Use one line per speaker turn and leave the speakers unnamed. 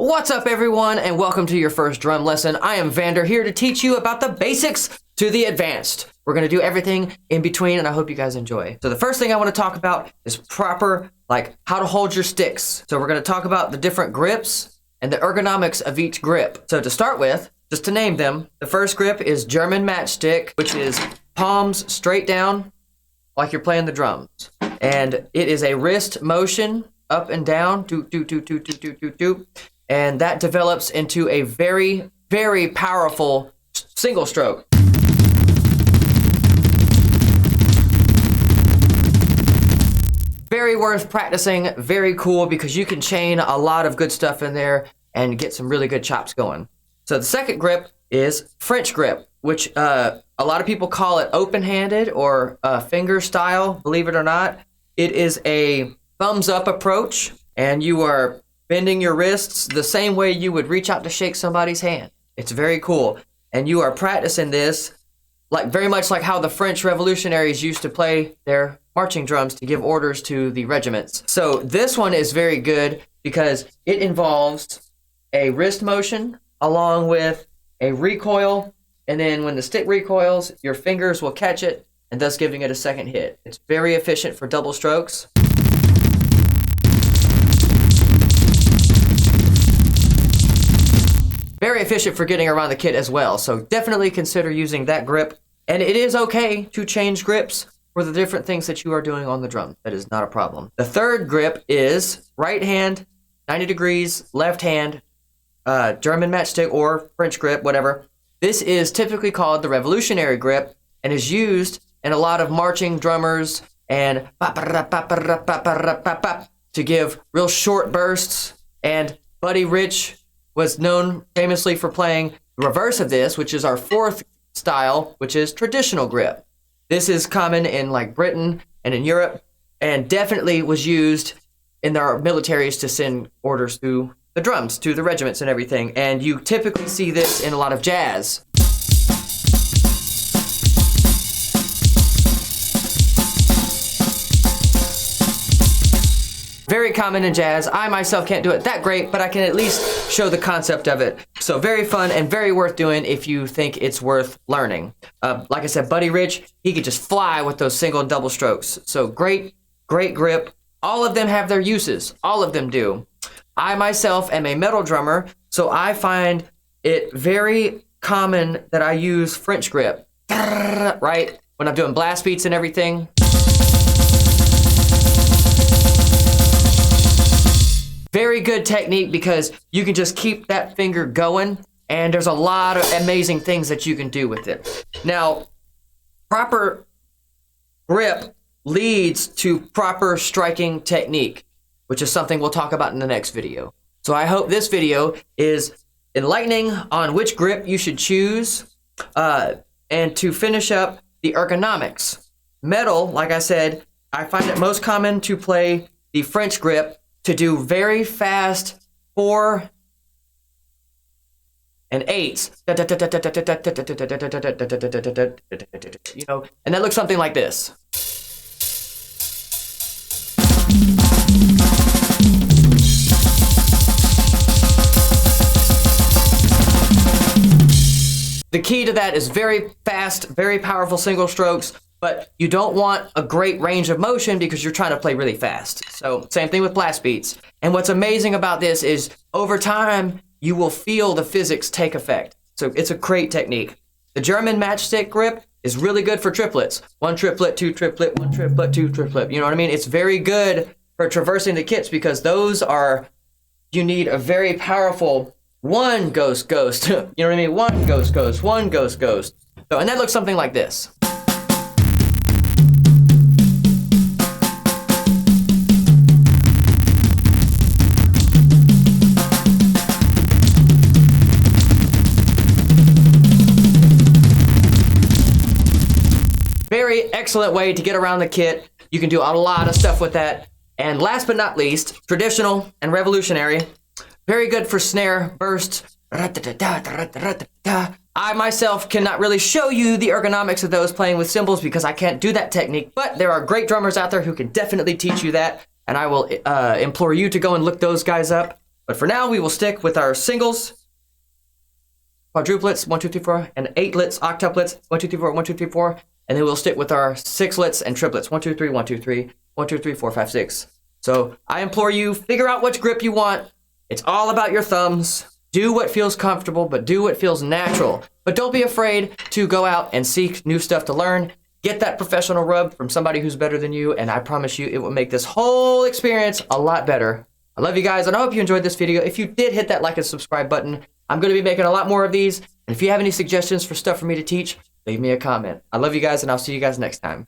What's up, everyone, and welcome to your first drum lesson. I am Vander, here to teach you about the basics to the advanced. We're going to do everything in between, and I hope you guys enjoy. So the first thing I want to talk about is proper, how to hold your sticks. So we're going to talk about the different grips and the ergonomics of each grip. So to start with, just to name them, the first grip is German Matchstick, which is palms straight down like you're playing the drums. And it is a wrist motion up and down, doop, doop, doop, doop, doop, doop, doop, doop. And that develops into a very, very powerful single stroke. Very worth practicing, very cool, because you can chain a lot of good stuff in there and get some really good chops going. So the second grip is French grip, which a lot of people call it open-handed or finger style, believe it or not. It is a thumbs up approach, and you are bending your wrists the same way you would reach out to shake somebody's hand. It's very cool. And you are practicing this very much like how the French revolutionaries used to play their marching drums to give orders to the regiments. So this one is very good because it involves a wrist motion along with a recoil. And then when the stick recoils, your fingers will catch it and thus giving it a second hit. It's very efficient for double strokes. Very efficient for getting around the kit as well, so definitely consider using that grip. And it is okay to change grips for the different things that you are doing on the drum. That is not a problem. The third grip is right hand, 90 degrees, left hand, German matchstick or French grip, whatever. This is typically called the revolutionary grip and is used in a lot of marching drummers and to give real short bursts. And Buddy Rich was known famously for playing the reverse of this, which is our fourth style, which is traditional grip. This is common in Britain and in Europe, and definitely was used in their militaries to send orders through the drums to the regiments and everything. And you typically see this in a lot of jazz. Very common in jazz. I myself can't do it that great, but I can at least show the concept of it. So very fun and very worth doing if you think it's worth learning. Like I said, Buddy Rich, he could just fly with those single and double strokes. So great, great grip. All of them have their uses. All of them do. I myself am a metal drummer, so I find it very common that I use French grip, right? When I'm doing blast beats and everything. Very good technique because you can just keep that finger going, and there's a lot of amazing things that you can do with it. Now, proper grip leads to proper striking technique, which is something we'll talk about in the next video. So I hope this video is enlightening on which grip you should choose, and to finish up the ergonomics. Metal, like I said, I find it most common to play the French grip to do very fast 4 and 8s, and that looks something like this. The key to that is very fast, very powerful single strokes, but you don't want a great range of motion because you're trying to play really fast. So same thing with blast beats. And what's amazing about this is over time, you will feel the physics take effect. So it's a great technique. The German matchstick grip is really good for triplets. 1 triplet, 2 triplet, 1 triplet, 2 triplet. You know what I mean? It's very good for traversing the kits because you need a very powerful 1 ghost ghost. You know what I mean? 1 ghost ghost, 1 ghost ghost. So, and that looks something like this. Very excellent way to get around the kit. You can do a lot of stuff with that. And last but not least, traditional and revolutionary. Very good for snare bursts. I myself cannot really show you the ergonomics of those playing with cymbals because I can't do that technique, but there are great drummers out there who can definitely teach you that, and I will implore you to go and look those guys up. But for now, we will stick with our singles, quadruplets, 1, 2, 3, 4, and eightlets, octuplets, 1, 2, 3, 4, 1, 2, 3, 4. And then we'll stick with our sixlets and triplets, 1, 2, 3, 1, 2, 3, 1, 2, 3, 4, 5, 6. So I implore you, figure out which grip you want. It's all about your thumbs. Do what feels comfortable, but do what feels natural. But don't be afraid to go out and seek new stuff to learn. Get that professional rub from somebody who's better than you, and I promise you it will make this whole experience a lot better. I love you guys, and I hope you enjoyed this video. If you did, hit that like and subscribe button. I'm going to be making a lot more of these, and if you have any suggestions for stuff for me to teach, leave me a comment. I love you guys, and I'll see you guys next time.